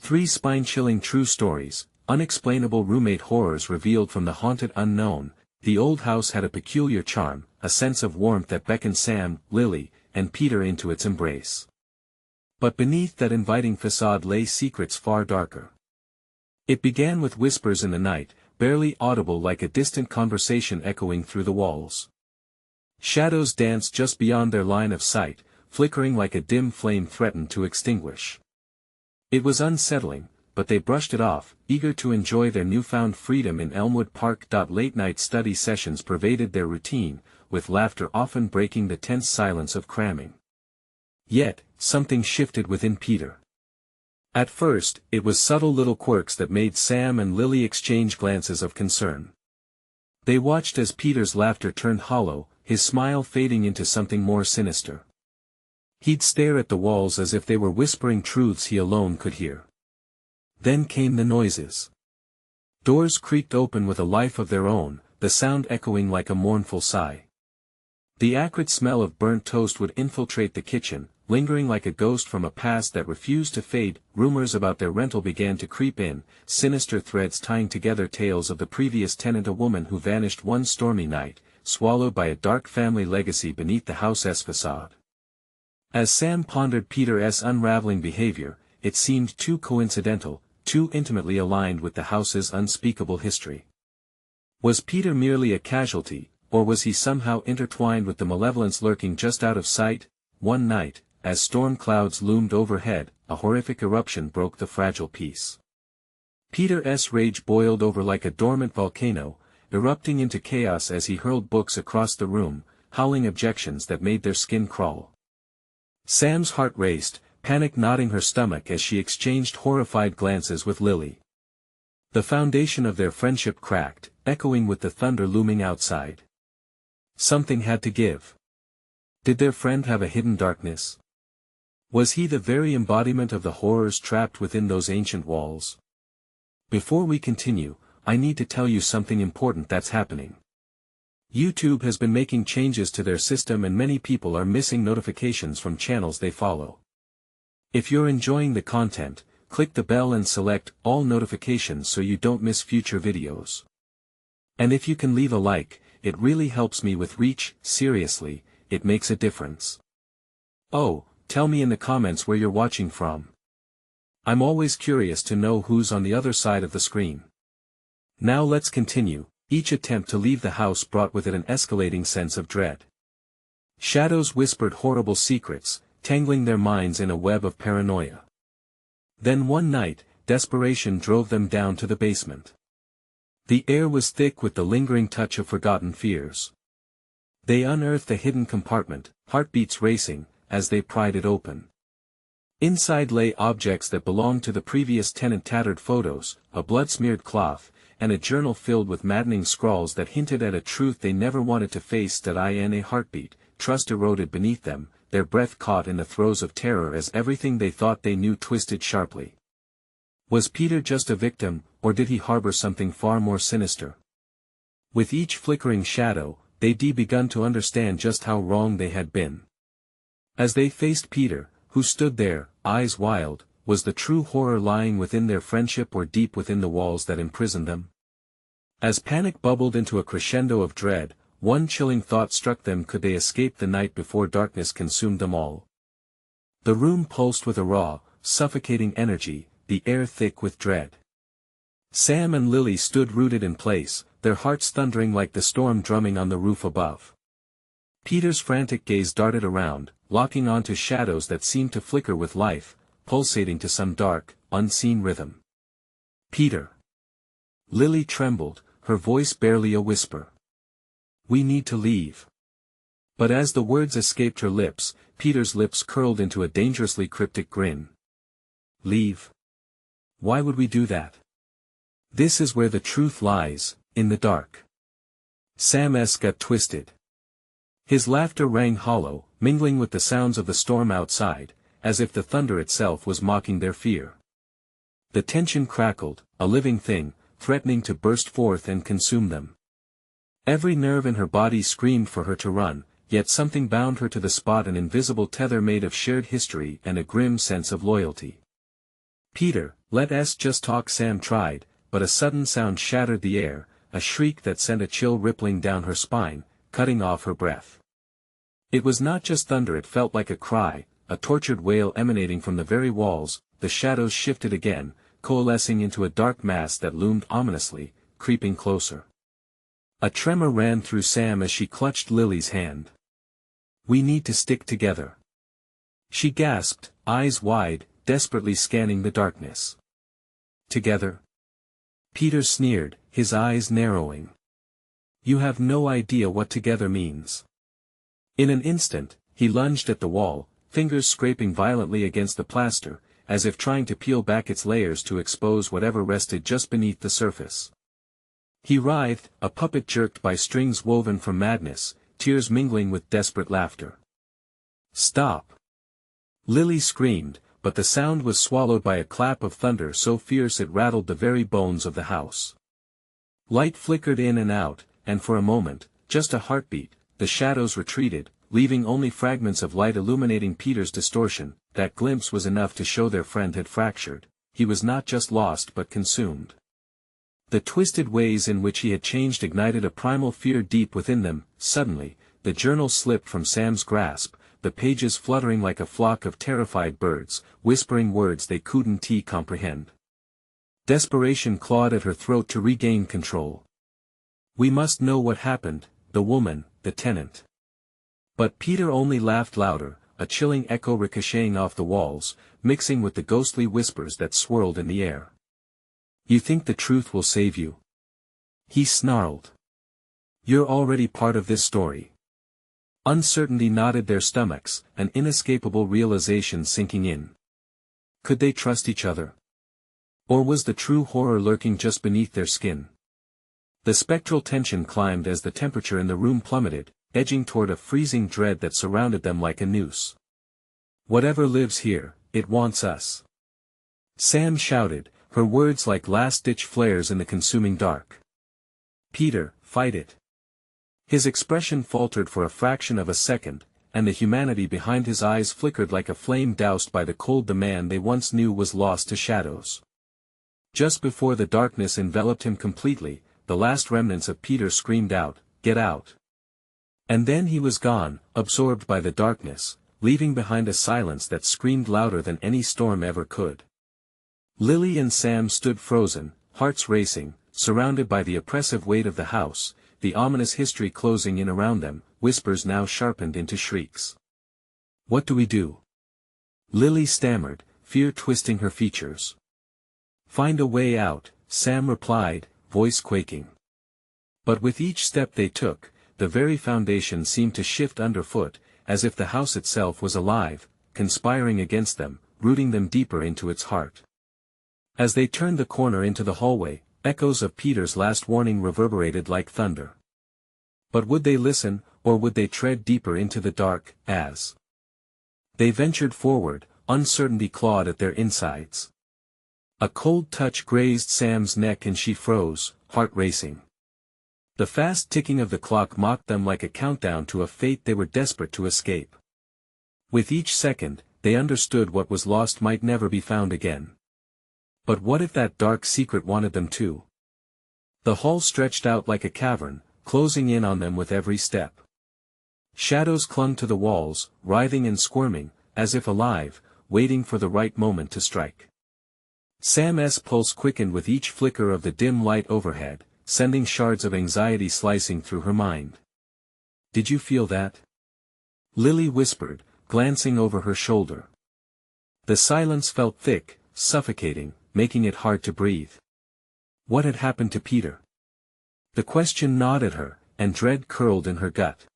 3 spine-chilling true stories, unexplainable roommate horrors revealed from the haunted unknown. The old house had a peculiar charm, a sense of warmth that beckoned Sam, Lily, and Peter into its embrace. But beneath that inviting facade lay secrets far darker. It began with whispers in the night, barely audible like a distant conversation echoing through the walls. Shadows danced just beyond their line of sight, flickering like a dim flame threatened to extinguish. It was unsettling, but they brushed it off, eager to enjoy their newfound freedom in Elmwood Park. Late-night study sessions pervaded their routine, with laughter often breaking the tense silence of cramming. Yet, something shifted within Peter. At first, it was subtle little quirks that made Sam and Lily exchange glances of concern. They watched as Peter's laughter turned hollow, his smile fading into something more sinister. He'd stare at the walls as if they were whispering truths he alone could hear. Then came the noises. Doors creaked open with a life of their own, the sound echoing like a mournful sigh. The acrid smell of burnt toast would infiltrate the kitchen, lingering like a ghost from a past that refused to fade. Rumors about their rental began to creep in, sinister threads tying together tales of the previous tenant, a woman who vanished one stormy night, swallowed by a dark family legacy beneath the house's facade. As Sam pondered Peter's unraveling behavior, it seemed too coincidental, too intimately aligned with the house's unspeakable history. Was Peter merely a casualty, or was he somehow intertwined with the malevolence lurking just out of sight? One night, as storm clouds loomed overhead, a horrific eruption broke the fragile peace. Peter's rage boiled over like a dormant volcano, erupting into chaos as he hurled books across the room, howling objections that made their skin crawl. Sam's heart raced, panic knotting her stomach as she exchanged horrified glances with Lily. The foundation of their friendship cracked, echoing with the thunder looming outside. Something had to give. Did their friend have a hidden darkness? Was he the very embodiment of the horrors trapped within those ancient walls? Before we continue, I need to tell you something important that's happening. YouTube has been making changes to their system and many people are missing notifications from channels they follow. If you're enjoying the content, click the bell and select all notifications so you don't miss future videos. And if you can leave a like, it really helps me with reach. Seriously, it makes a difference. Oh, tell me in the comments where you're watching from. I'm always curious to know who's on the other side of the screen. Now let's continue. Each attempt to leave the house brought with it an escalating sense of dread. Shadows whispered horrible secrets, tangling their minds in a web of paranoia. Then one night, desperation drove them down to the basement. The air was thick with the lingering touch of forgotten fears. They unearthed a hidden compartment, heartbeats racing, as they pried it open. Inside lay objects that belonged to the previous tenant: tattered photos, a blood-smeared cloth, and a journal filled with maddening scrawls that hinted at a truth they never wanted to face. In a heartbeat, trust eroded beneath them, their breath caught in the throes of terror as everything they thought they knew twisted sharply. Was Peter just a victim, or did he harbor something far more sinister? With each flickering shadow, they'd begun to understand just how wrong they had been. As they faced Peter, who stood there, eyes wild, was the true horror lying within their friendship or deep within the walls that imprisoned them? As panic bubbled into a crescendo of dread, one chilling thought struck them: could they escape the night before darkness consumed them all? The room pulsed with a raw, suffocating energy, the air thick with dread. Sam and Lily stood rooted in place, their hearts thundering like the storm drumming on the roof above. Peter's frantic gaze darted around, locking onto shadows that seemed to flicker with life, pulsating to some dark, unseen rhythm. Peter. Lily trembled, her voice barely a whisper. We need to leave. But as the words escaped her lips, Peter's lips curled into a dangerously cryptic grin. Leave? Why would we do that? This is where the truth lies, in the dark. Sam's gut twisted. His laughter rang hollow, mingling with the sounds of the storm outside, as if the thunder itself was mocking their fear. The tension crackled, a living thing, threatening to burst forth and consume them. Every nerve in her body screamed for her to run, yet something bound her to the spot, an invisible tether made of shared history and a grim sense of loyalty. Peter, let us just talk. Sam tried, but a sudden sound shattered the air, a shriek that sent a chill rippling down her spine, cutting off her breath. It was not just thunder, it felt like a cry, a tortured wail emanating from the very walls. The shadows shifted again, coalescing into a dark mass that loomed ominously, creeping closer. A tremor ran through Sam as she clutched Lily's hand. "We need to stick together," she gasped, eyes wide, desperately scanning the darkness. "Together?" Peter sneered, his eyes narrowing. "You have no idea what together means." In an instant, he lunged at the wall, fingers scraping violently against the plaster, as if trying to peel back its layers to expose whatever rested just beneath the surface. He writhed, a puppet jerked by strings woven from madness, tears mingling with desperate laughter. "Stop!" Lily screamed, but the sound was swallowed by a clap of thunder so fierce it rattled the very bones of the house. Light flickered in and out, and for a moment, just a heartbeat, the shadows retreated, leaving only fragments of light illuminating Peter's distortion. That glimpse was enough to show their friend had fractured. He was not just lost but consumed. The twisted ways in which he had changed ignited a primal fear deep within them. Suddenly, the journal slipped from Sam's grasp, the pages fluttering like a flock of terrified birds, whispering words they couldn't comprehend. Desperation clawed at her throat to regain control. "We must know what happened, the woman, the tenant." But Peter only laughed louder, a chilling echo ricocheting off the walls, mixing with the ghostly whispers that swirled in the air. "You think the truth will save you?" he snarled. "You're already part of this story." Uncertainty knotted their stomachs, an inescapable realization sinking in. Could they trust each other? Or was the true horror lurking just beneath their skin? The spectral tension climbed as the temperature in the room plummeted, edging toward a freezing dread that surrounded them like a noose. "Whatever lives here, it wants us," Sam shouted, her words like last-ditch flares in the consuming dark. "Peter, fight it." His expression faltered for a fraction of a second, and the humanity behind his eyes flickered like a flame doused by the cold. The man they once knew was lost to shadows. Just before the darkness enveloped him completely, the last remnants of Peter screamed out, "Get out!" And then he was gone, absorbed by the darkness, leaving behind a silence that screamed louder than any storm ever could. Lily and Sam stood frozen, hearts racing, surrounded by the oppressive weight of the house, the ominous history closing in around them, whispers now sharpened into shrieks. "What do we do?" Lily stammered, fear twisting her features. "Find a way out," Sam replied, voice quaking. But with each step they took, the very foundation seemed to shift underfoot, as if the house itself was alive, conspiring against them, rooting them deeper into its heart. As they turned the corner into the hallway, echoes of Peter's last warning reverberated like thunder. But would they listen, or would they tread deeper into the dark? As they ventured forward, uncertainty clawed at their insides. A cold touch grazed Sam's neck and she froze, heart racing. The fast ticking of the clock mocked them like a countdown to a fate they were desperate to escape. With each second, they understood what was lost might never be found again. But what if that dark secret wanted them too? The hall stretched out like a cavern, closing in on them with every step. Shadows clung to the walls, writhing and squirming, as if alive, waiting for the right moment to strike. Sam's pulse quickened with each flicker of the dim light overhead, sending shards of anxiety slicing through her mind. "Did you feel that?" Lily whispered, glancing over her shoulder. The silence felt thick, suffocating, making it hard to breathe. What had happened to Peter? The question gnawed at her, and dread curled in her gut.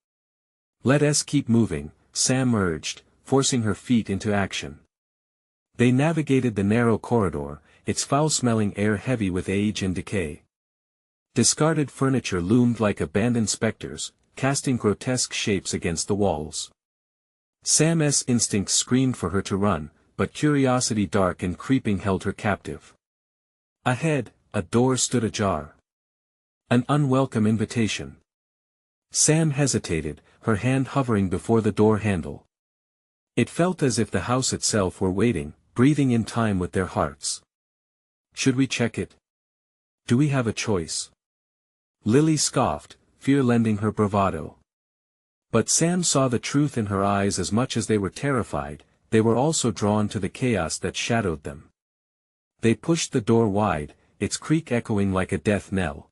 "Let us keep moving," Sam urged, forcing her feet into action. They navigated the narrow corridor, its foul-smelling air heavy with age and decay. Discarded furniture loomed like abandoned specters, casting grotesque shapes against the walls. Sam's instincts screamed for her to run, but curiosity dark and creeping held her captive. Ahead, a door stood ajar. An unwelcome invitation. Sam hesitated, her hand hovering before the door handle. It felt as if the house itself were waiting, breathing in time with their hearts. Should we check it? Do we have a choice? Lily scoffed, fear lending her bravado. But Sam saw the truth in her eyes. As much as they were terrified, they were also drawn to the chaos that shadowed them. They pushed the door wide, its creak echoing like a death knell.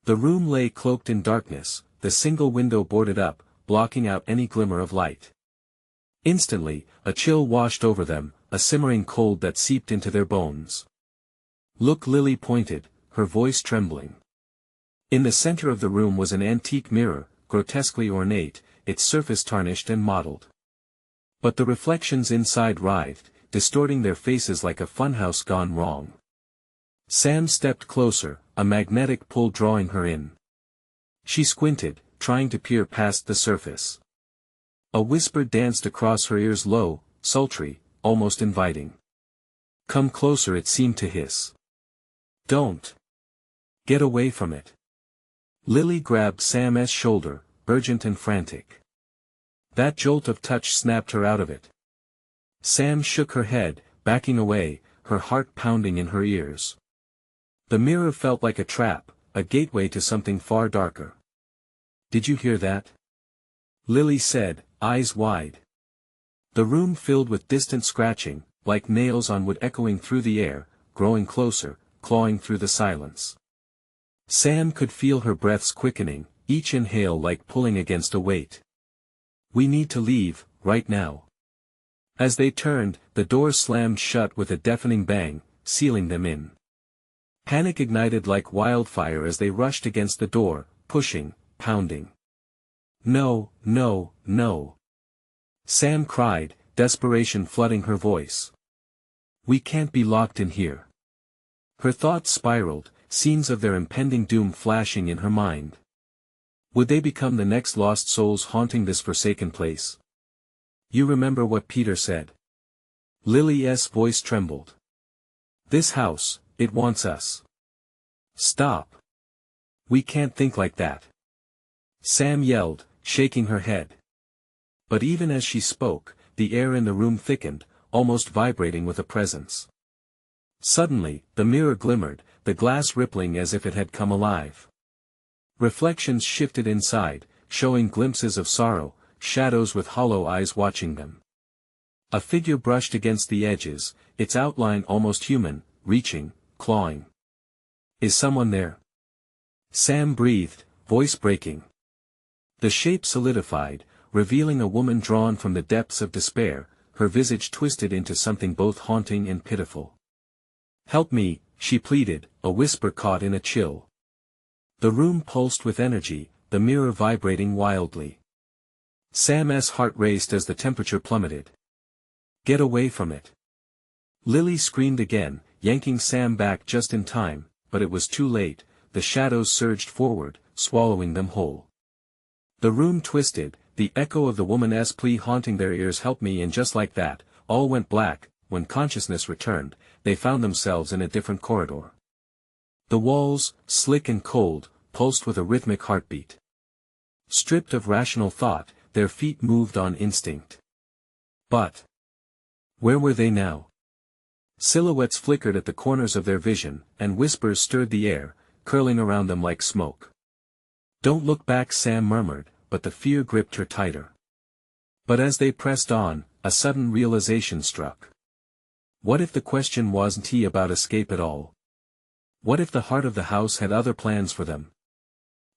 The room lay cloaked in darkness, the single window boarded up, blocking out any glimmer of light. Instantly, a chill washed over them, a simmering cold that seeped into their bones. "Look," Lily pointed, her voice trembling. In the center of the room was an antique mirror, grotesquely ornate, its surface tarnished and mottled. But the reflections inside writhed, distorting their faces like a funhouse gone wrong. Sam stepped closer, a magnetic pull drawing her in. She squinted, trying to peer past the surface. A whisper danced across her ears, low, sultry, almost inviting. "Come closer," it seemed to hiss. "Don't. Get away from it." Lily grabbed Sam's shoulder, urgent and frantic. That jolt of touch snapped her out of it. Sam shook her head, backing away, her heart pounding in her ears. The mirror felt like a trap, a gateway to something far darker. "Did you hear that?" Lily said, eyes wide. The room filled with distant scratching, like nails on wood echoing through the air, growing closer, clawing through the silence. Sam could feel her breaths quickening, each inhale like pulling against a weight. "We need to leave, right now." As they turned, the door slammed shut with a deafening bang, sealing them in. Panic ignited like wildfire as they rushed against the door, pushing, pounding. "No, no, no!" Sam cried, desperation flooding her voice. "We can't be locked in here." Her thoughts spiraled, scenes of their impending doom flashing in her mind. Would they become the next lost souls haunting this forsaken place? "You remember what Peter said?" Lily's voice trembled. "This house, it wants us." "Stop. We can't think like that," Sam yelled, shaking her head. But even as she spoke, the air in the room thickened, almost vibrating with a presence. Suddenly, the mirror glimmered, the glass rippling as if it had come alive. Reflections shifted inside, showing glimpses of sorrow, shadows with hollow eyes watching them. A figure brushed against the edges, its outline almost human, reaching, clawing. "Is someone there?" Sam breathed, voice breaking. The shape solidified, revealing a woman drawn from the depths of despair, her visage twisted into something both haunting and pitiful. "Help me," she pleaded, a whisper caught in a chill. The room pulsed with energy, the mirror vibrating wildly. Sam's heart raced as the temperature plummeted. "Get away from it!" Lily screamed again, yanking Sam back just in time, but it was too late. The shadows surged forward, swallowing them whole. The room twisted, the echo of the woman's plea haunting their ears. "Help me," and just like that, all went black. When consciousness returned, they found themselves in a different corridor. The walls, slick and cold, pulsed with a rhythmic heartbeat. Stripped of rational thought, their feet moved on instinct. But where were they now? Silhouettes flickered at the corners of their vision, and whispers stirred the air, curling around them like smoke. "Don't look back," Sam murmured, but the fear gripped her tighter. But as they pressed on, a sudden realization struck. What if the question wasn't about escape at all? What if the heart of the house had other plans for them?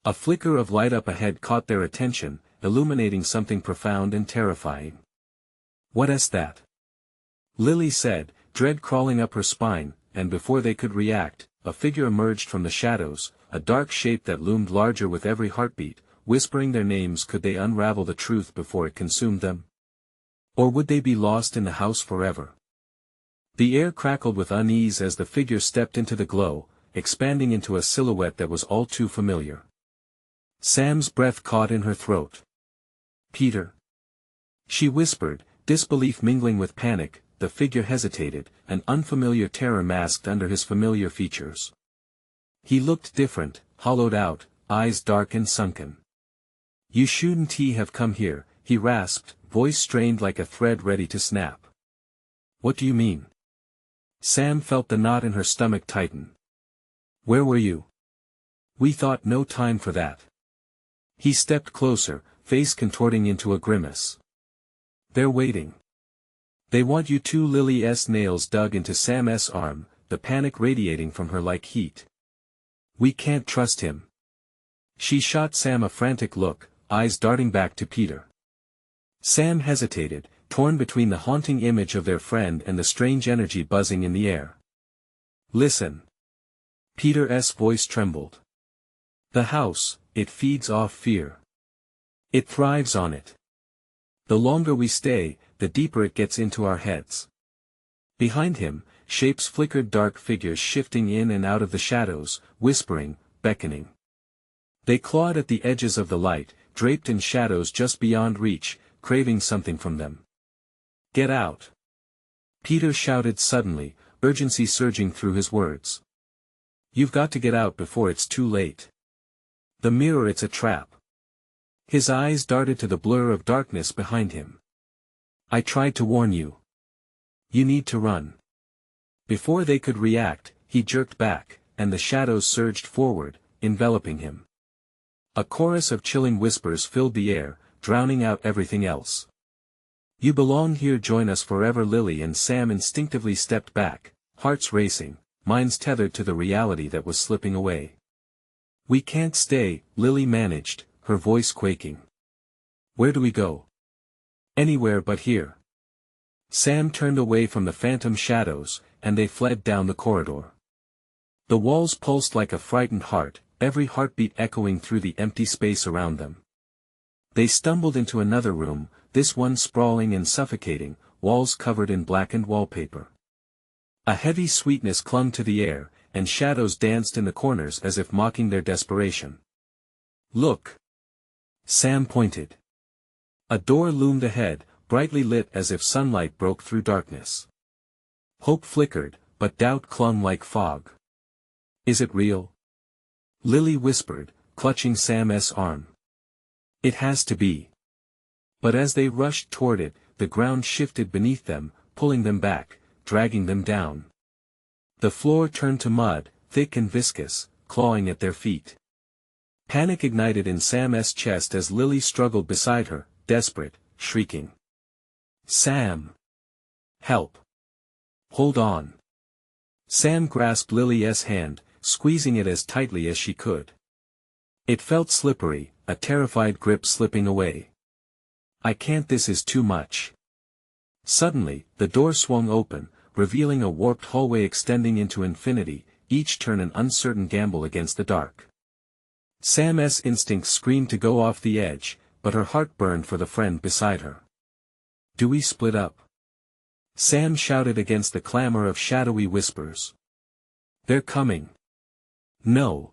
A flicker of light up ahead caught their attention, illuminating something profound and terrifying. "What's that?" Lily said, dread crawling up her spine, and before they could react, a figure emerged from the shadows, a dark shape that loomed larger with every heartbeat, whispering their names. Could they unravel the truth before it consumed them? Or would they be lost in the house forever? The air crackled with unease as the figure stepped into the glow, expanding into a silhouette that was all too familiar. Sam's breath caught in her throat. "Peter?" she whispered, disbelief mingling with panic. The figure hesitated, an unfamiliar terror masked under his familiar features. He looked different, hollowed out, eyes dark and sunken. "You shouldn't have come here," he rasped, voice strained like a thread ready to snap. What do you mean? Sam felt the knot in her stomach tighten. Where were you? We thought no time for that. He stepped closer, face contorting into a grimace. They're waiting. They want you to. Lily's nails dug into Sam's arm, the panic radiating from her like heat. We can't trust him. She shot Sam a frantic look, eyes darting back to Peter. Sam hesitated, torn between the haunting image of their friend and the strange energy buzzing in the air. Listen. Peter's voice trembled. The house, it feeds off fear. It thrives on it. The longer we stay, the deeper it gets into our heads. Behind him, shapes flickered, dark figures shifting in and out of the shadows, whispering, beckoning. They clawed at the edges of the light, draped in shadows just beyond reach, craving something from them. Get out! Peter shouted suddenly, urgency surging through his words. You've got to get out before it's too late. The mirror, it's a trap. His eyes darted to the blur of darkness behind him. I tried to warn you. You need to run. Before they could react, he jerked back, and the shadows surged forward, enveloping him. A chorus of chilling whispers filled the air, drowning out everything else. You belong here, join us forever. Lily and Sam instinctively stepped back, hearts racing, minds tethered to the reality that was slipping away. We can't stay, Lily managed, her voice quaking. Where do we go? Anywhere but here. Sam turned away from the phantom shadows, and they fled down the corridor. The walls pulsed like a frightened heart, every heartbeat echoing through the empty space around them. They stumbled into another room, this one sprawling and suffocating, walls covered in blackened wallpaper. A heavy sweetness clung to the air, and shadows danced in the corners as if mocking their desperation. Look! Sam pointed. A door loomed ahead, brightly lit as if sunlight broke through darkness. Hope flickered, but doubt clung like fog. Is it real? Lily whispered, clutching Sam's arm. It has to be. But as they rushed toward it, the ground shifted beneath them, pulling them back, dragging them down. The floor turned to mud, thick and viscous, clawing at their feet. Panic ignited in Sam's chest as Lily struggled beside her, desperate, shrieking. Sam! Help! Hold on! Sam grasped Lily's hand, squeezing it as tightly as she could. It felt slippery, a terrified grip slipping away. I can't, this is too much. Suddenly, the door swung open, revealing a warped hallway extending into infinity, each turn an uncertain gamble against the dark. Sam's instincts screamed to go off the edge, but her heart burned for the friend beside her. Do we split up? Sam shouted against the clamor of shadowy whispers. They're coming. No.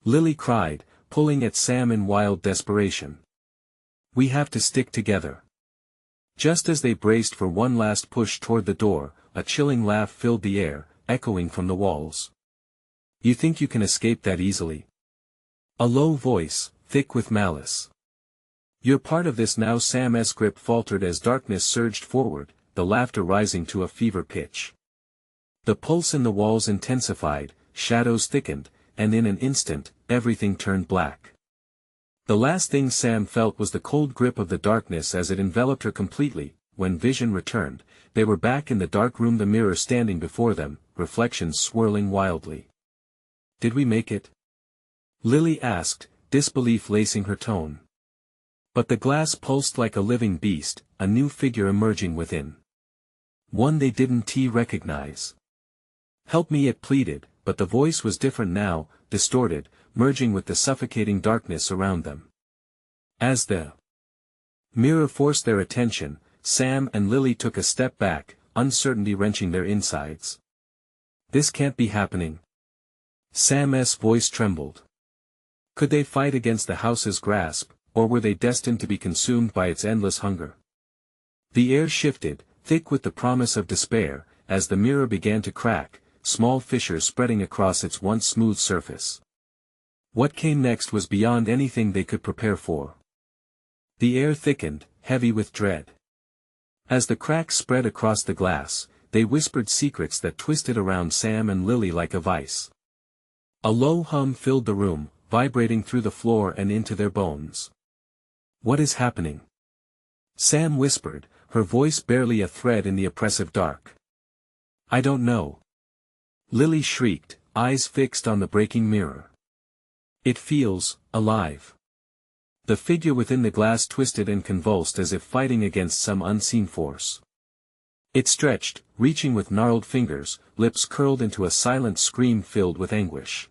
Lily cried, pulling at Sam in wild desperation. We have to stick together. Just as they braced for one last push toward the door, a chilling laugh filled the air, echoing from the walls. You think you can escape that easily? A low voice, thick with malice. You're part of this now. Sam's grip faltered as darkness surged forward, the laughter rising to a fever pitch. The pulse in the walls intensified, shadows thickened, and in an instant, everything turned black. The last thing Sam felt was the cold grip of the darkness as it enveloped her completely. When vision returned, they were back in the dark room, the mirror standing before them, reflections swirling wildly. Did we make it? Lily asked, disbelief lacing her tone. But the glass pulsed like a living beast, a new figure emerging within. One they didn't recognize. Help me, it pleaded, but the voice was different now, distorted, merging with the suffocating darkness around them. As the mirror forced their attention, Sam and Lily took a step back, uncertainty wrenching their insides. This can't be happening. Sam's voice trembled. Could they fight against the house's grasp, or were they destined to be consumed by its endless hunger? The air shifted, thick with the promise of despair, as the mirror began to crack, small fissures spreading across its once smooth surface. What came next was beyond anything they could prepare for. The air thickened, heavy with dread. As the cracks spread across the glass, they whispered secrets that twisted around Sam and Lily like a vice. A low hum filled the room, vibrating through the floor and into their bones. "What is happening?" Sam whispered, her voice barely a thread in the oppressive dark. "I don't know." Lily shrieked, eyes fixed on the breaking mirror. "It feels alive." The figure within the glass twisted and convulsed as if fighting against some unseen force. It stretched, reaching with gnarled fingers, lips curled into a silent scream filled with anguish.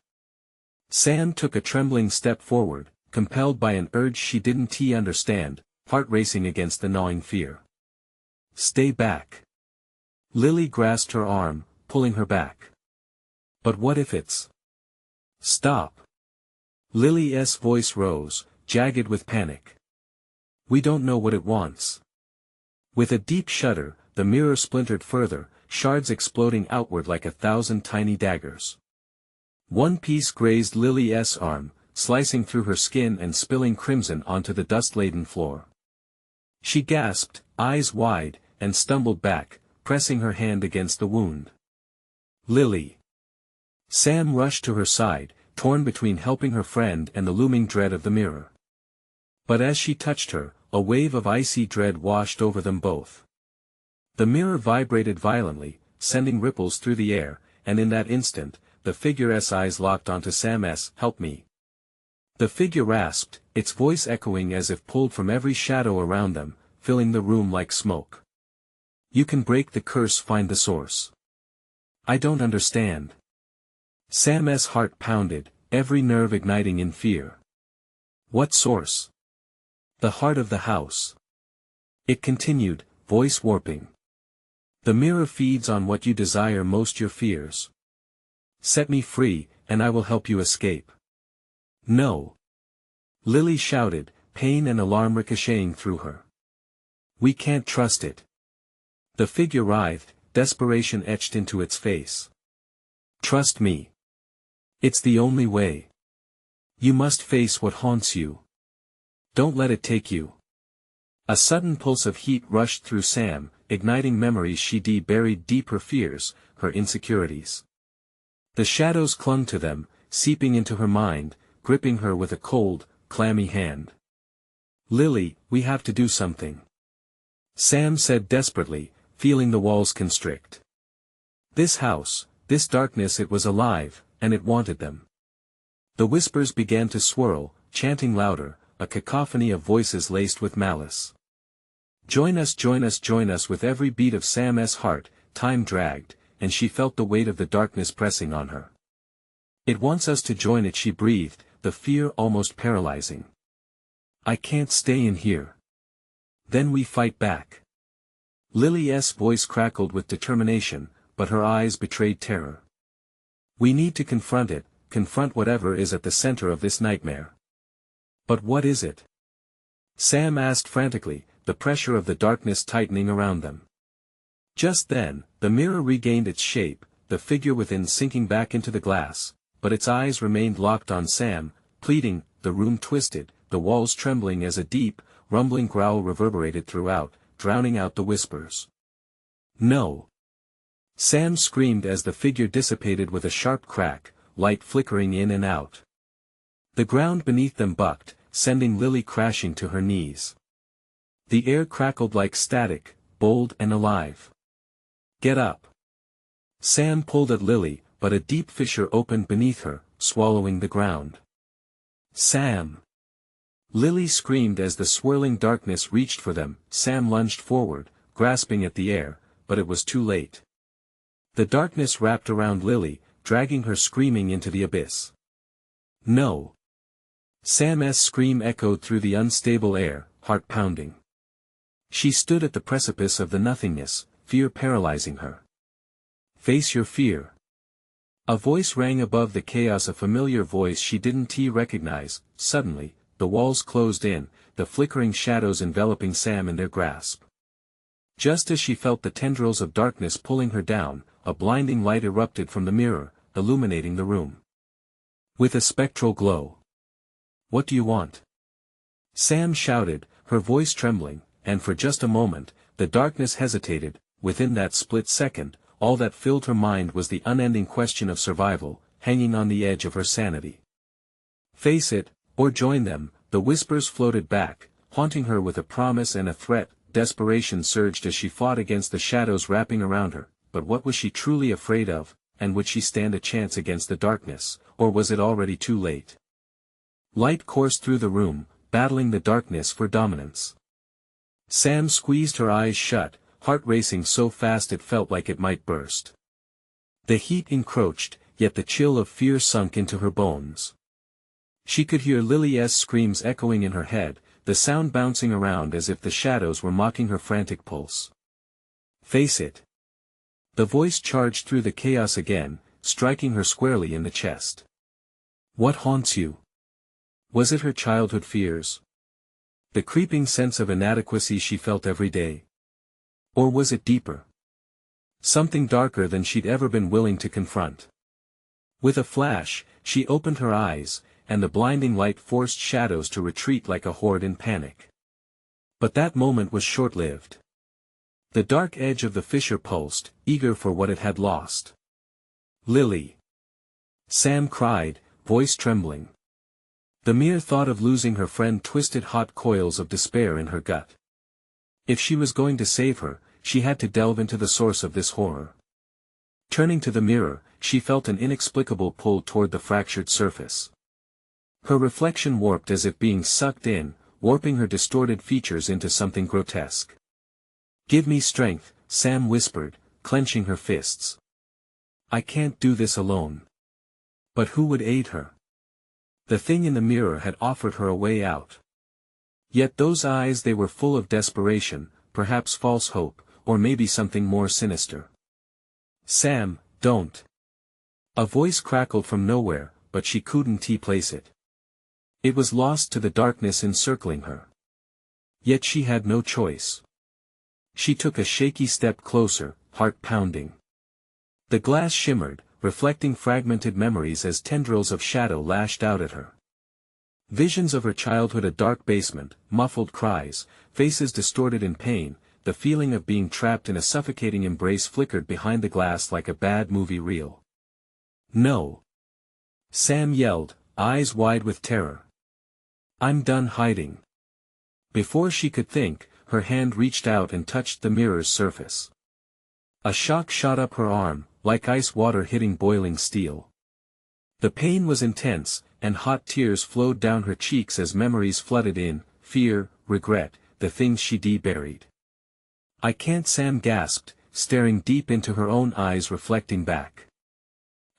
Sam took a trembling step forward, compelled by an urge she didn't understand, heart racing against the gnawing fear. "Stay back." Lily grasped her arm, pulling her back. "But what if it's—" "Stop." Lily's voice rose, jagged with panic. "We don't know what it wants." With a deep shudder, the mirror splintered further, shards exploding outward like 1,000 tiny daggers. One piece grazed Lily's arm, slicing through her skin and spilling crimson onto the dust-laden floor. She gasped, eyes wide, and stumbled back, pressing her hand against the wound. "Lily!" Sam rushed to her side, torn between helping her friend and the looming dread of the mirror. But as she touched her, a wave of icy dread washed over them both. The mirror vibrated violently, sending ripples through the air, and in that instant, the figure's eyes locked onto Sam's. "Help me." The figure rasped, its voice echoing as if pulled from every shadow around them, filling the room like smoke. "You can break the curse, find the source." "I don't understand." Sam's heart pounded, every nerve igniting in fear. "What source?" "The heart of the house." It continued, voice warping. "The mirror feeds on what you desire most, your fears. Set me free, and I will help you escape." "No." Lily shouted, pain and alarm ricocheting through her. "We can't trust it." The figure writhed, desperation etched into its face. "Trust me. It's the only way. You must face what haunts you. Don't let it take you." A sudden pulse of heat rushed through Sam, igniting memories she'd buried deep, her fears, her insecurities. The shadows clung to them, seeping into her mind, gripping her with a cold, clammy hand. "Lily, we have to do something," Sam said desperately, feeling the walls constrict. This house, this darkness, it was alive, and it wanted them. The whispers began to swirl, chanting louder, a cacophony of voices laced with malice. Join us, join us, join us." With every beat of Sam's heart, time dragged, and she felt the weight of the darkness pressing on her. "It wants us to join it," she breathed, the fear almost paralyzing. "I can't stay in here." "Then we fight back." Lily's voice crackled with determination, but her eyes betrayed terror. "We need to confront it, confront whatever is at the center of this nightmare." "But what is it?" Sam asked frantically, the pressure of the darkness tightening around them. Just then, the mirror regained its shape, the figure within sinking back into the glass, but its eyes remained locked on Sam, pleading. The room twisted, the walls trembling as a deep, rumbling growl reverberated throughout, drowning out the whispers. "No!" Sam screamed as the figure dissipated with a sharp crack, light flickering in and out. The ground beneath them bucked, sending Lily crashing to her knees. The air crackled like static, bold and alive. "Get up!" Sam pulled at Lily, but a deep fissure opened beneath her, swallowing the ground. "Sam!" Lily screamed as the swirling darkness reached for them. Sam lunged forward, grasping at the air, but it was too late. The darkness wrapped around Lily, dragging her screaming into the abyss. "No!" Sam's scream echoed through the unstable air, heart pounding. She stood at the precipice of the nothingness, fear paralyzing her. "Face your fear." A voice rang above the chaos, a familiar voice she didn't recognize. Suddenly, the walls closed in, the flickering shadows enveloping Sam in their grasp. Just as she felt the tendrils of darkness pulling her down, a blinding light erupted from the mirror, illuminating the room with a spectral glow. "What do you want?" Sam shouted, her voice trembling, and for just a moment, the darkness hesitated. Within that split second, all that filled her mind was the unending question of survival, hanging on the edge of her sanity. Face it, or join them, the whispers floated back, haunting her with a promise and a threat. Desperation surged as she fought against the shadows wrapping around her, but what was she truly afraid of, and would she stand a chance against the darkness, or was it already too late? Light coursed through the room, battling the darkness for dominance. Sam squeezed her eyes shut, heart racing so fast it felt like it might burst. The heat encroached, yet the chill of fear sunk into her bones. She could hear Lily's screams echoing in her head, the sound bouncing around as if the shadows were mocking her frantic pulse. Face it. The voice charged through the chaos again, striking her squarely in the chest. What haunts you? Was it her childhood fears? The creeping sense of inadequacy she felt every day? Or was it deeper? Something darker than she'd ever been willing to confront. With a flash, she opened her eyes, and the blinding light forced shadows to retreat like a horde in panic. But that moment was short-lived. The dark edge of the fissure pulsed, eager for what it had lost. Lily! Sam cried, voice trembling. The mere thought of losing her friend twisted hot coils of despair in her gut. If she was going to save her, she had to delve into the source of this horror. Turning to the mirror, she felt an inexplicable pull toward the fractured surface. Her reflection warped as if being sucked in, warping her distorted features into something grotesque. Give me strength, Sam whispered, clenching her fists. I can't do this alone. But who would aid her? The thing in the mirror had offered her a way out. Yet those eyes, they were full of desperation, perhaps false hope, or maybe something more sinister. Sam, don't. A voice crackled from nowhere, but she couldn't place it. It was lost to the darkness encircling her. Yet she had no choice. She took a shaky step closer, heart pounding. The glass shimmered, reflecting fragmented memories as tendrils of shadow lashed out at her. Visions of her childhood, a dark basement, muffled cries, faces distorted in pain, the feeling of being trapped in a suffocating embrace flickered behind the glass like a bad movie reel. No! Sam yelled, eyes wide with terror. I'm done hiding. Before she could think, her hand reached out and touched the mirror's surface. A shock shot up her arm, like ice water hitting boiling steel. The pain was intense, and hot tears flowed down her cheeks as memories flooded in, fear, regret, the things she'd buried. I can't, Sam gasped, staring deep into her own eyes reflecting back.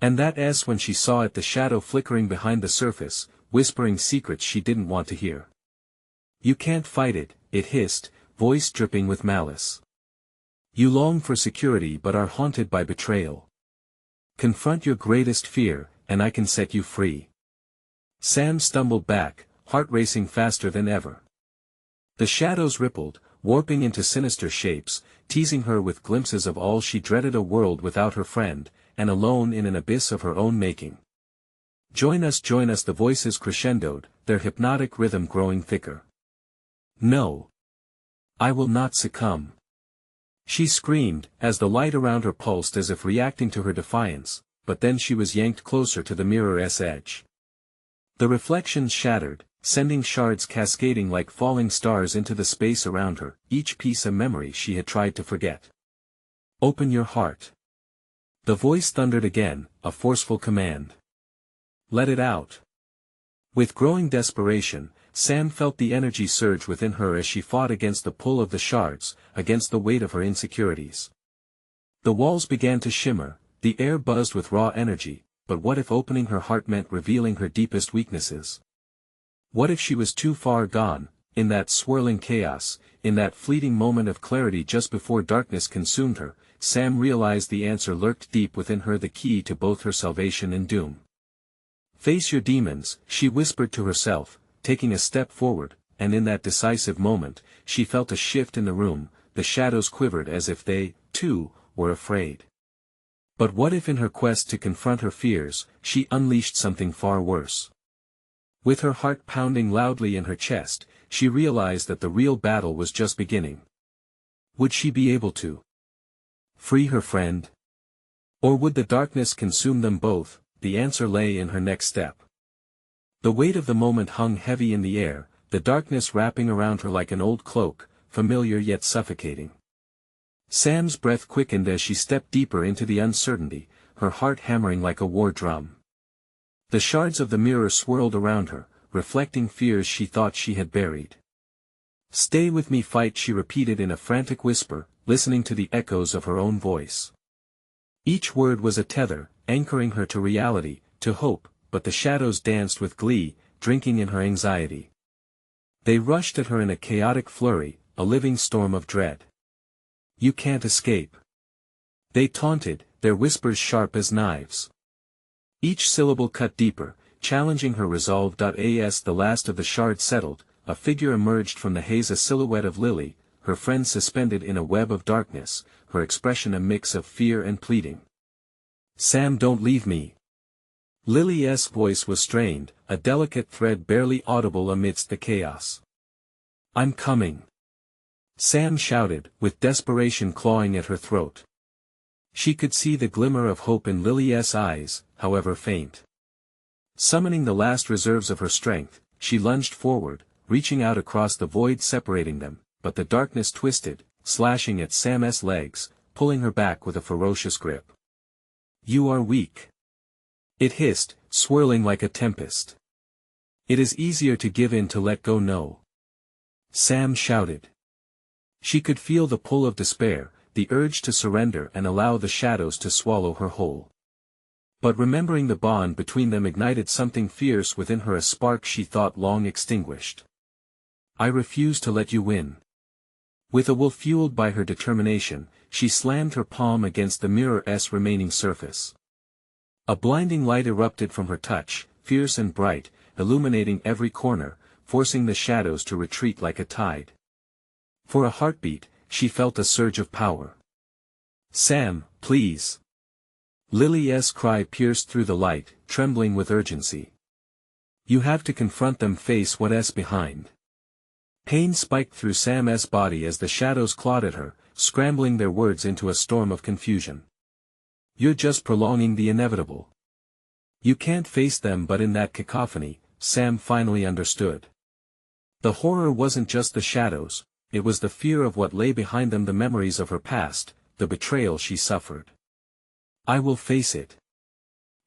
And that S when she saw it, the shadow flickering behind the surface, whispering secrets she didn't want to hear. You can't fight it, it hissed, voice dripping with malice. You long for security but are haunted by betrayal. Confront your greatest fear, and I can set you free. Sam stumbled back, heart racing faster than ever. The shadows rippled, warping into sinister shapes, teasing her with glimpses of all she dreaded, a world without her friend, and alone in an abyss of her own making. Join us, the voices crescendoed, their hypnotic rhythm growing thicker. No. I will not succumb. She screamed, as the light around her pulsed as if reacting to her defiance, but then she was yanked closer to the mirror's edge. The reflections shattered, sending shards cascading like falling stars into the space around her, each piece a memory she had tried to forget. Open your heart. The voice thundered again, a forceful command. Let it out. With growing desperation, Sam felt the energy surge within her as she fought against the pull of the shards, against the weight of her insecurities. The walls began to shimmer, the air buzzed with raw energy, but what if opening her heart meant revealing her deepest weaknesses? What if she was too far gone, in that swirling chaos, in that fleeting moment of clarity just before darkness consumed her? Sam realized the answer lurked deep within her, the key to both her salvation and doom. Face your demons, she whispered to herself, taking a step forward, and in that decisive moment, she felt a shift in the room, the shadows quivered as if they, too, were afraid. But what if in her quest to confront her fears, she unleashed something far worse? With her heart pounding loudly in her chest, she realized that the real battle was just beginning. Would she be able to free her friend? Or would the darkness consume them both? The answer lay in her next step. The weight of the moment hung heavy in the air, the darkness wrapping around her like an old cloak, familiar yet suffocating. Sam's breath quickened as she stepped deeper into the uncertainty, her heart hammering like a war drum. The shards of the mirror swirled around her, reflecting fears she thought she had buried. "Stay with me, fight," she repeated in a frantic whisper, listening to the echoes of her own voice. Each word was a tether, anchoring her to reality, to hope, but the shadows danced with glee, drinking in her anxiety. They rushed at her in a chaotic flurry, a living storm of dread. "You can't escape," they taunted, their whispers sharp as knives. Each syllable cut deeper, challenging her resolve. As the last of the shards settled, a figure emerged from the haze, a silhouette of Lily, her friend suspended in a web of darkness, her expression a mix of fear and pleading. "Sam, don't leave me." Lily's voice was strained, a delicate thread barely audible amidst the chaos. "I'm coming," Sam shouted, with desperation clawing at her throat. She could see the glimmer of hope in Lily's eyes, however faint. Summoning the last reserves of her strength, she lunged forward, reaching out across the void separating them, but the darkness twisted, slashing at Sam's legs, pulling her back with a ferocious grip. "You are weak," it hissed, swirling like a tempest. "It is easier to give in to let go." "No," Sam shouted. She could feel the pull of despair, the urge to surrender and allow the shadows to swallow her whole. But remembering the bond between them ignited something fierce within her, a spark she thought long extinguished. "I refuse to let you win." With a will fueled by her determination, she slammed her palm against the mirror's remaining surface. A blinding light erupted from her touch, fierce and bright, illuminating every corner, forcing the shadows to retreat like a tide. For a heartbeat, she felt a surge of power. "Sam, please." Lily's cry pierced through the light, trembling with urgency. "You have to confront them, face what's behind." Pain spiked through Sam's body as the shadows clawed at her, scrambling their words into a storm of confusion. "You're just prolonging the inevitable. You can't face them." But in that cacophony, Sam finally understood. The horror wasn't just the shadows, it was the fear of what lay behind them, the memories of her past, the betrayal she suffered. "I will face it,"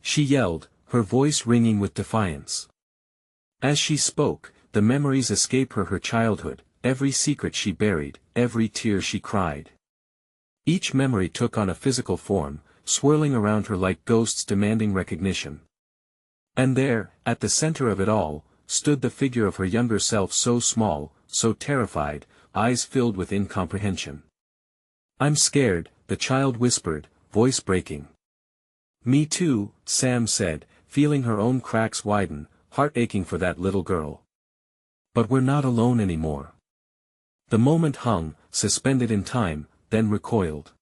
she yelled, her voice ringing with defiance. As she spoke, the memories escaped her childhood, every secret she buried, every tear she cried. Each memory took on a physical form, swirling around her like ghosts demanding recognition. And there, at the center of it all, stood the figure of her younger self, so small, so terrified, eyes filled with incomprehension. "I'm scared," the child whispered, voice breaking. "Me too," Sam said, feeling her own cracks widen, heart aching for that little girl. "But we're not alone anymore." The moment hung, suspended in time, then recoiled.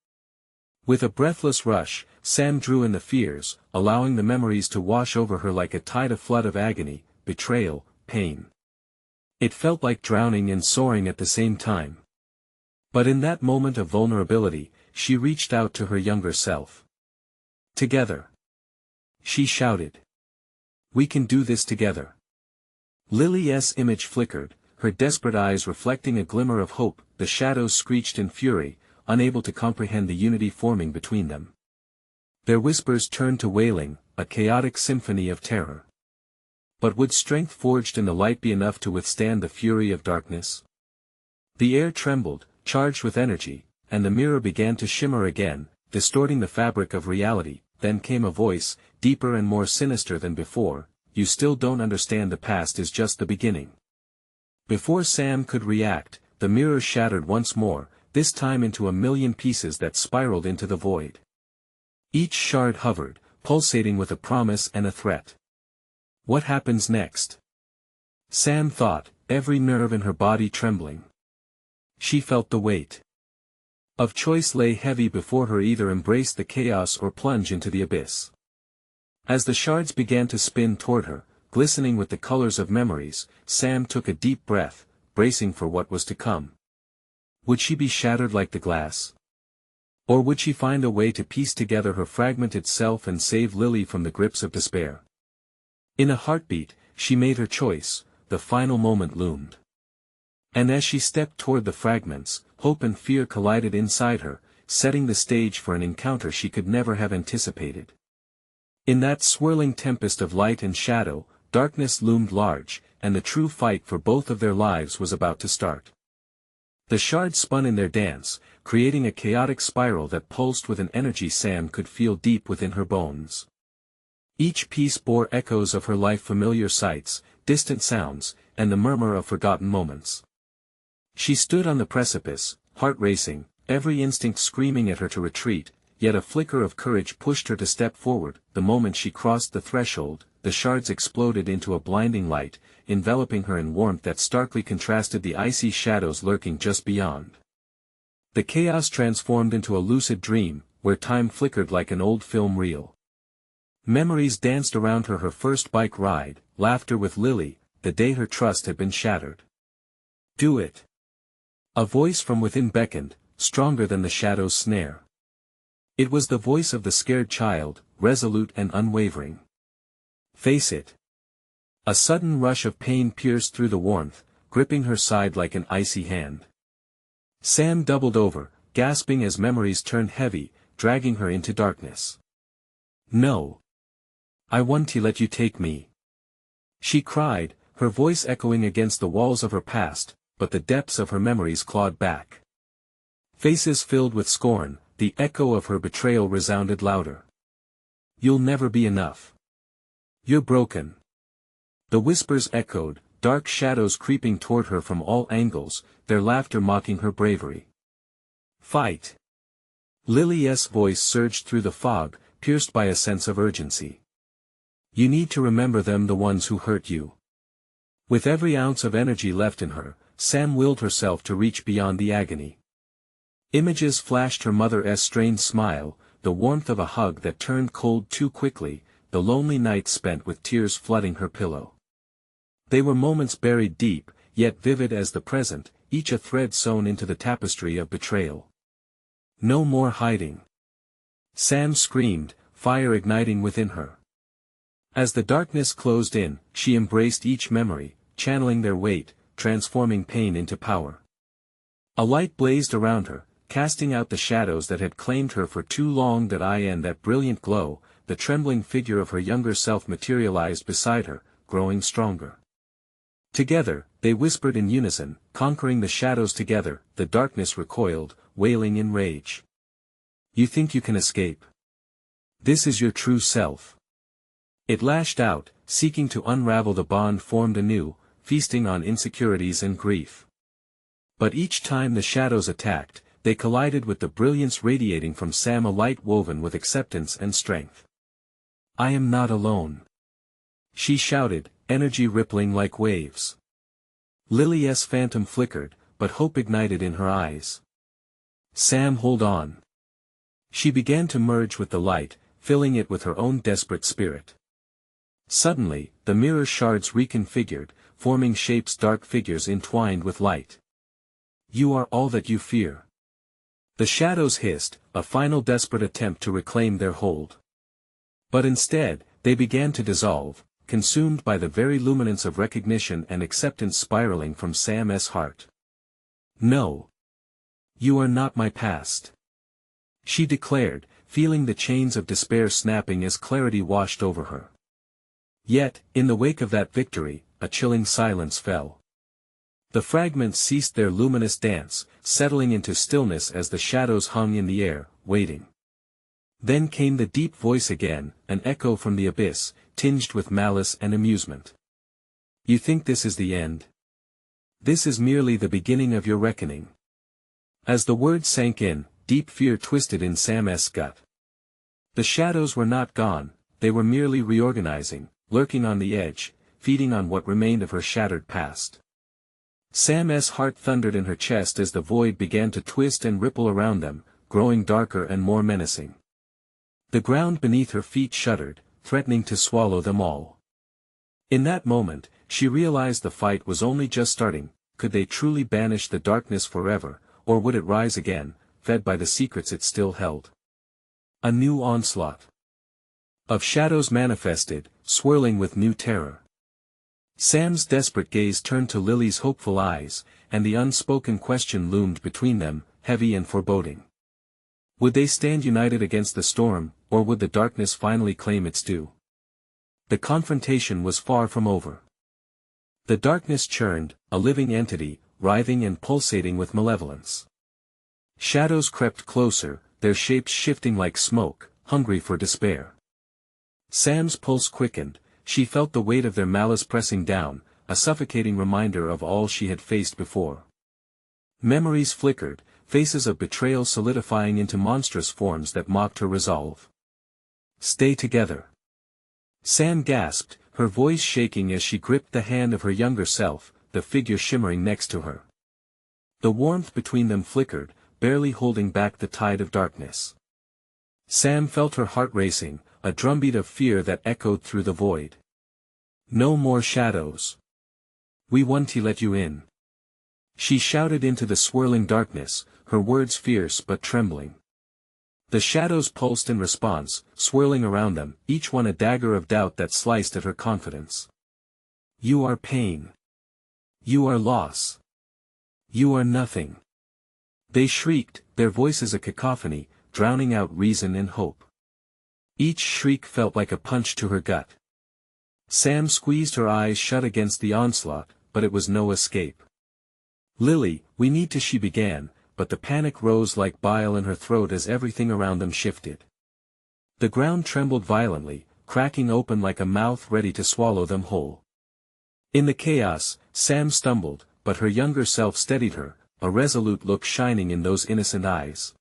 With a breathless rush, Sam drew in the fears, allowing the memories to wash over her like a tide, a flood of agony, betrayal, pain. It felt like drowning and soaring at the same time. But in that moment of vulnerability, she reached out to her younger self. "Together," she shouted. "We can do this together." Lily's image flickered, her desperate eyes reflecting a glimmer of hope. The shadows screeched in fury, unable to comprehend the unity forming between them. Their whispers turned to wailing, a chaotic symphony of terror. But would strength forged in the light be enough to withstand the fury of darkness? The air trembled, charged with energy, and the mirror began to shimmer again, distorting the fabric of reality. Then came a voice, deeper and more sinister than before, "You still don't understand, the past is just the beginning." Before Sam could react, the mirror shattered once more, this time into a million pieces that spiraled into the void. Each shard hovered, pulsating with a promise and a threat. What happens next? Sam thought, every nerve in her body trembling. She felt the weight of choice lay heavy before her, either embrace the chaos or plunge into the abyss. As the shards began to spin toward her, glistening with the colors of memories, Sam took a deep breath, bracing for what was to come. Would she be shattered like the glass? Or would she find a way to piece together her fragmented self and save Lily from the grips of despair? In a heartbeat, she made her choice. The final moment loomed. And as she stepped toward the fragments, hope and fear collided inside her, setting the stage for an encounter she could never have anticipated. In that swirling tempest of light and shadow, darkness loomed large, and the true fight for both of their lives was about to start. The shards spun in their dance, creating a chaotic spiral that pulsed with an energy Sam could feel deep within her bones. Each piece bore echoes of her life, familiar sights, distant sounds, and the murmur of forgotten moments. She stood on the precipice, heart racing, every instinct screaming at her to retreat, yet a flicker of courage pushed her to step forward. The moment she crossed the threshold, the shards exploded into a blinding light, enveloping her in warmth that starkly contrasted the icy shadows lurking just beyond. The chaos transformed into a lucid dream, where time flickered like an old film reel. Memories danced around her first bike ride, laughter with Lily, the day her trust had been shattered. Do it. A voice from within beckoned, stronger than the shadow's snare. It was the voice of the scared child, resolute and unwavering. Face it. A sudden rush of pain pierced through the warmth, gripping her side like an icy hand. Sam doubled over, gasping as memories turned heavy, dragging her into darkness. No. I want to let you take me. She cried, her voice echoing against the walls of her past, but the depths of her memories clawed back. Faces filled with scorn, the echo of her betrayal resounded louder. You'll never be enough. You're broken. The whispers echoed, dark shadows creeping toward her from all angles, their laughter mocking her bravery. Fight. Lily's voice surged through the fog, pierced by a sense of urgency. You need to remember them, the ones who hurt you. With every ounce of energy left in her, Sam willed herself to reach beyond the agony. Images flashed her mother's strained smile, the warmth of a hug that turned cold too quickly, the lonely nights spent with tears flooding her pillow. They were moments buried deep, yet vivid as the present, each a thread sewn into the tapestry of betrayal. No more hiding. Sam screamed, fire igniting within her. As the darkness closed in, she embraced each memory, channeling their weight, transforming pain into power. A light blazed around her, casting out the shadows that had claimed her for too long. That brilliant glow, the trembling figure of her younger self materialized beside her, growing stronger. Together, they whispered in unison, conquering the shadows together. The darkness recoiled, wailing in rage. You think you can escape? This is your true self. It lashed out, seeking to unravel the bond formed anew, feasting on insecurities and grief. But each time the shadows attacked, they collided with the brilliance radiating from Sam, a light woven with acceptance and strength. I am not alone. She shouted, energy rippling like waves. Lily's phantom flickered, but hope ignited in her eyes. Sam, hold on. She began to merge with the light, filling it with her own desperate spirit. Suddenly, the mirror shards reconfigured, forming shapes, dark figures entwined with light. You are all that you fear. The shadows hissed, a final desperate attempt to reclaim their hold. But instead, they began to dissolve, consumed by the very luminance of recognition and acceptance spiraling from Sam's heart. No. You are not my past. She declared, feeling the chains of despair snapping as clarity washed over her. Yet, in the wake of that victory, a chilling silence fell. The fragments ceased their luminous dance, settling into stillness as the shadows hung in the air, waiting. Then came the deep voice again, an echo from the abyss, tinged with malice and amusement. You think this is the end? This is merely the beginning of your reckoning. As the words sank in, deep fear twisted in Sam's gut. The shadows were not gone, they were merely reorganizing, lurking on the edge, feeding on what remained of her shattered past. Sam's heart thundered in her chest as the void began to twist and ripple around them, growing darker and more menacing. The ground beneath her feet shuddered, threatening to swallow them all. In that moment, she realized the fight was only just starting. Could they truly banish the darkness forever, or would it rise again, fed by the secrets it still held? A new onslaught of shadows manifested, swirling with new terror. Sam's desperate gaze turned to Lily's hopeful eyes, and the unspoken question loomed between them, heavy and foreboding. Would they stand united against the storm, or would the darkness finally claim its due? The confrontation was far from over. The darkness churned, a living entity, writhing and pulsating with malevolence. Shadows crept closer, their shapes shifting like smoke, hungry for despair. Sam's pulse quickened, she felt the weight of their malice pressing down, a suffocating reminder of all she had faced before. Memories flickered, faces of betrayal solidifying into monstrous forms that mocked her resolve. Stay together. Sam gasped, her voice shaking as she gripped the hand of her younger self, the figure shimmering next to her. The warmth between them flickered, barely holding back the tide of darkness. Sam felt her heart racing, a drumbeat of fear that echoed through the void. No more shadows. We want to let you in. She shouted into the swirling darkness, her words fierce but trembling. The shadows pulsed in response, swirling around them, each one a dagger of doubt that sliced at her confidence. You are pain. You are loss. You are nothing. They shrieked, their voices a cacophony, drowning out reason and hope. Each shriek felt like a punch to her gut. Sam squeezed her eyes shut against the onslaught, but it was no escape. Lily, we need to, she began, but the panic rose like bile in her throat as everything around them shifted. The ground trembled violently, cracking open like a mouth ready to swallow them whole. In the chaos, Sam stumbled, but her younger self steadied her, a resolute look shining in those innocent eyes.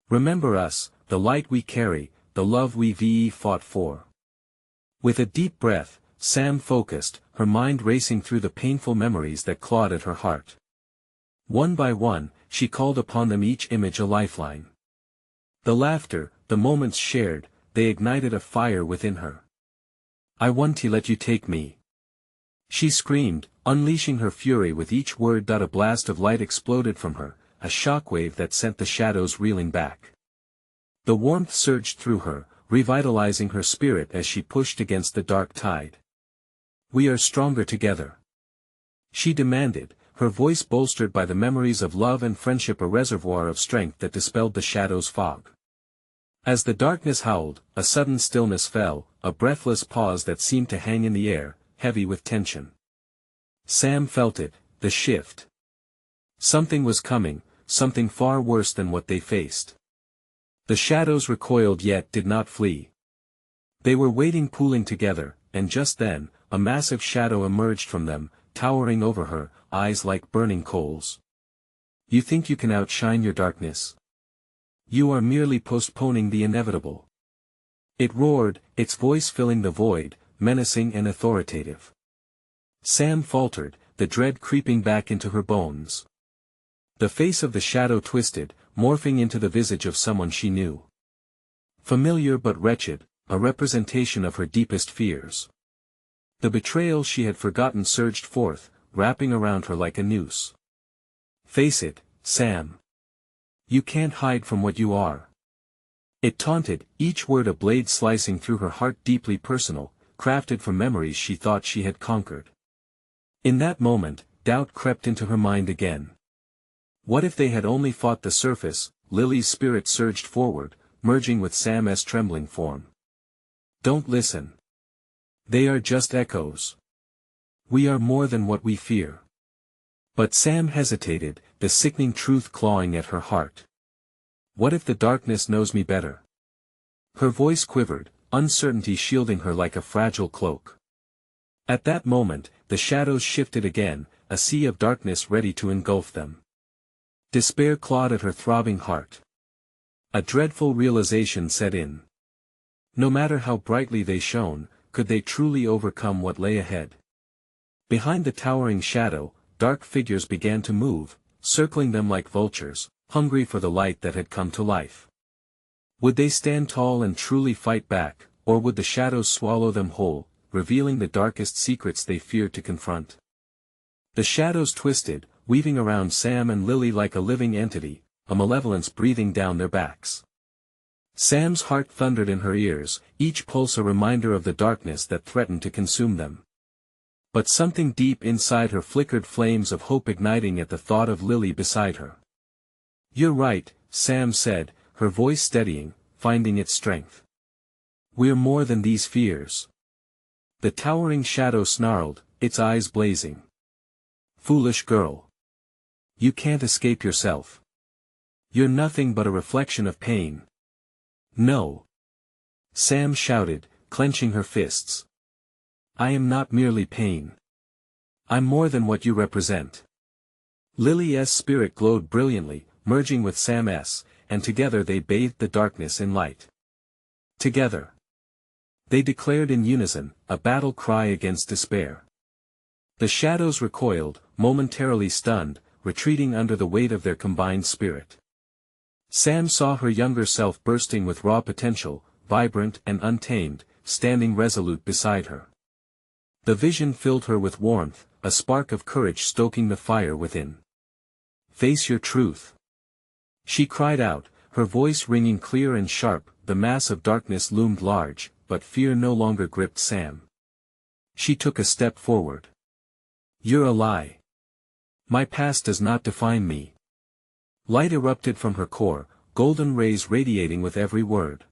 Remember us, the light we carry, the love we fought for. With a deep breath, Sam focused, her mind racing through the painful memories that clawed at her heart. One by one, she called upon them, each image a lifeline. The laughter, the moments shared, they ignited a fire within her. I want to let you take me. She screamed, unleashing her fury with each word. A blast of light exploded from her, a shockwave that sent the shadows reeling back. The warmth surged through her, revitalizing her spirit as she pushed against the dark tide. We are stronger together. She demanded, her voice bolstered by the memories of love and friendship, a reservoir of strength that dispelled the shadows' fog. As the darkness howled, a sudden stillness fell, a breathless pause that seemed to hang in the air, heavy with tension. Sam felt it, the shift. Something was coming, something far worse than what they faced. The shadows recoiled yet did not flee. They were waiting, pooling together, and just then, a massive shadow emerged from them, towering over her, eyes like burning coals. You think you can outshine your darkness? You are merely postponing the inevitable. It roared, its voice filling the void, menacing and authoritative. Sam faltered, the dread creeping back into her bones. The face of the shadow twisted, morphing into the visage of someone she knew. Familiar but wretched, a representation of her deepest fears. The betrayal she had forgotten surged forth, wrapping around her like a noose. Face it, Sam. You can't hide from what you are. It taunted, each word a blade slicing through her heart, deeply personal, crafted from memories she thought she had conquered. In that moment, doubt crept into her mind again. What if they had only fought the surface? Lily's spirit surged forward, merging with Sam's trembling form. Don't listen. They are just echoes. We are more than what we fear. But Sam hesitated, the sickening truth clawing at her heart. What if the darkness knows me better? Her voice quivered, uncertainty shielding her like a fragile cloak. At that moment, the shadows shifted again, a sea of darkness ready to engulf them. Despair clawed at her throbbing heart. A dreadful realization set in. No matter how brightly they shone, could they truly overcome what lay ahead? Behind the towering shadow, dark figures began to move, circling them like vultures, hungry for the light that had come to life. Would they stand tall and truly fight back, or would the shadows swallow them whole, revealing the darkest secrets they feared to confront? The shadows twisted, weaving around Sam and Lily like a living entity, a malevolence breathing down their backs. Sam's heart thundered in her ears, each pulse a reminder of the darkness that threatened to consume them. But something deep inside her flickered flames of hope, igniting at the thought of Lily beside her. "You're right," Sam said, her voice steadying, finding its strength. "We're more than these fears." The towering shadow snarled, its eyes blazing. "Foolish girl. You can't escape yourself. You're nothing but a reflection of pain." "No!" Sam shouted, clenching her fists. "I am not merely pain. I'm more than what you represent." Lily's spirit glowed brilliantly, merging with Sam's, and together they bathed the darkness in light. Together. They declared in unison, a battle cry against despair. The shadows recoiled, momentarily stunned, retreating under the weight of their combined spirit. Sam saw her younger self bursting with raw potential, vibrant and untamed, standing resolute beside her. The vision filled her with warmth, a spark of courage stoking the fire within. "Face your truth," she cried out, her voice ringing clear and sharp. The mass of darkness loomed large, but fear no longer gripped Sam. She took a step forward. "You're a lie. My past does not define me." Light erupted from her core, golden rays radiating with every word.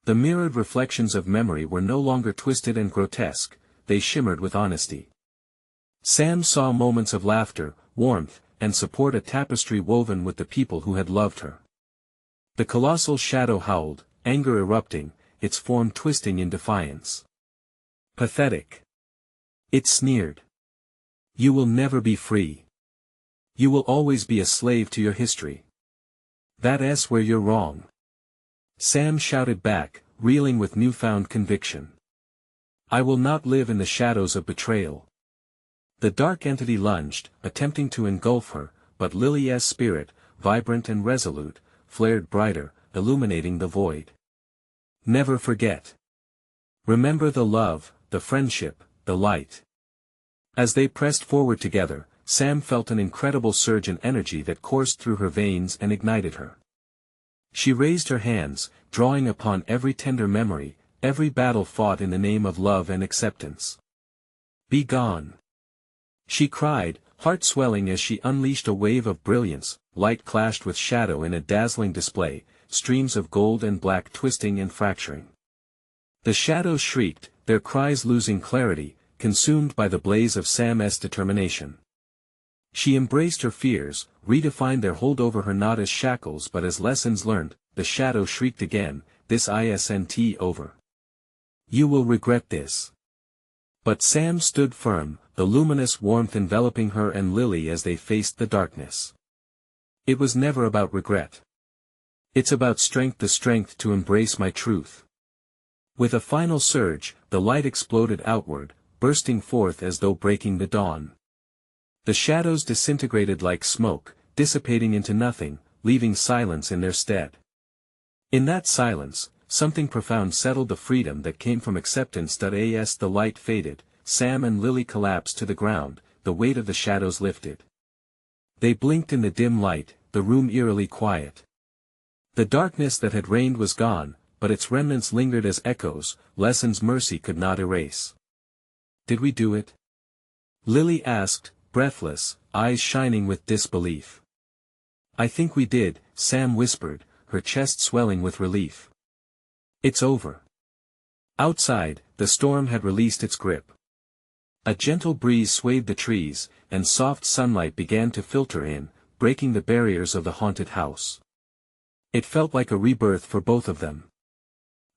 The mirrored reflections of memory were no longer twisted and grotesque, they shimmered with honesty. Sam saw moments of laughter, warmth, and support, a tapestry woven with the people who had loved her. The colossal shadow howled, anger erupting, its form twisting in defiance. "Pathetic." It sneered. "You will never be free. You will always be a slave to your history. That's where you're wrong." Sam shouted back, reeling with newfound conviction. "I will not live in the shadows of betrayal." The dark entity lunged, attempting to engulf her, but Lily's spirit, vibrant and resolute, flared brighter, illuminating the void. "Never forget. Remember the love, the friendship, the light." As they pressed forward together, Sam felt an incredible surge in energy that coursed through her veins and ignited her. She raised her hands, drawing upon every tender memory, every battle fought in the name of love and acceptance. "Be gone!" she cried, heart swelling as she unleashed a wave of brilliance. Light clashed with shadow in a dazzling display, streams of gold and black twisting and fracturing. The shadows shrieked, their cries losing clarity, consumed by the blaze of Sam's determination. She embraced her fears, redefined their hold over her not as shackles but as lessons learned. The shadow shrieked again, "This isn't over. You will regret this." But Sam stood firm, the luminous warmth enveloping her and Lily as they faced the darkness. "It was never about regret. It's about strength, the strength to embrace my truth." With a final surge, the light exploded outward, bursting forth as though breaking the dawn. The shadows disintegrated like smoke, dissipating into nothing, leaving silence in their stead. In that silence, something profound settled, the freedom that came from acceptance. As the light faded, Sam and Lily collapsed to the ground, the weight of the shadows lifted. They blinked in the dim light, the room eerily quiet. The darkness that had reigned was gone, but its remnants lingered as echoes, lessons mercy could not erase. "Did we do it?" Lily asked, breathless, eyes shining with disbelief. "I think we did," Sam whispered, her chest swelling with relief. "It's over." Outside, the storm had released its grip. A gentle breeze swayed the trees, and soft sunlight began to filter in, breaking the barriers of the haunted house. It felt like a rebirth for both of them.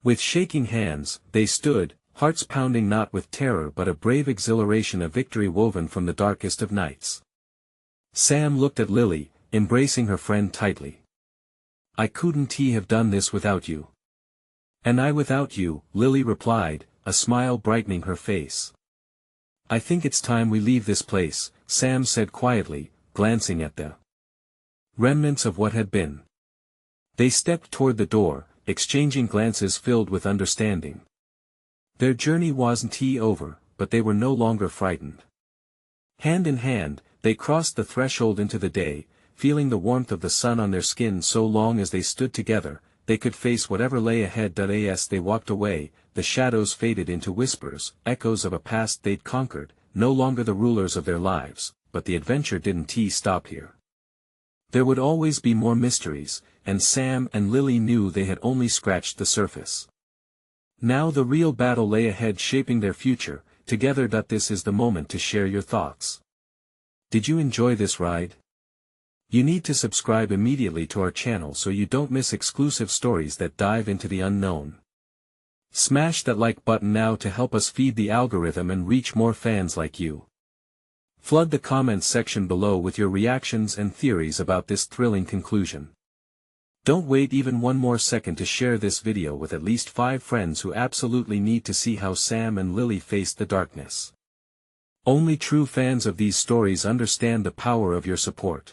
With shaking hands, they stood, hearts pounding not with terror but a brave exhilaration, of victory woven from the darkest of nights. Sam looked at Lily, embracing her friend tightly. "I couldn't have done this without you." "And I without you," Lily replied, a smile brightening her face. "I think it's time we leave this place," Sam said quietly, glancing at the remnants of what had been. They stepped toward the door, exchanging glances filled with understanding. Their journey wasn't over, but they were no longer frightened. Hand in hand, they crossed the threshold into the day, feeling the warmth of the sun on their skin. So long as they stood together, they could face whatever lay ahead. As they walked away, the shadows faded into whispers, echoes of a past they'd conquered, no longer the rulers of their lives, but the adventure didn't stop here. There would always be more mysteries, and Sam and Lily knew they had only scratched the surface. Now the real battle lay ahead, shaping their future together. This is the moment to share your thoughts. Did you enjoy this ride? You need to subscribe immediately to our channel so you don't miss exclusive stories that dive into the unknown. Smash that like button now to help us feed the algorithm and reach more fans like you. Flood the comments section below with your reactions and theories about this thrilling conclusion. Don't wait even one more second to share this video with at least 5 friends who absolutely need to see how Sam and Lily faced the darkness. Only true fans of these stories understand the power of your support.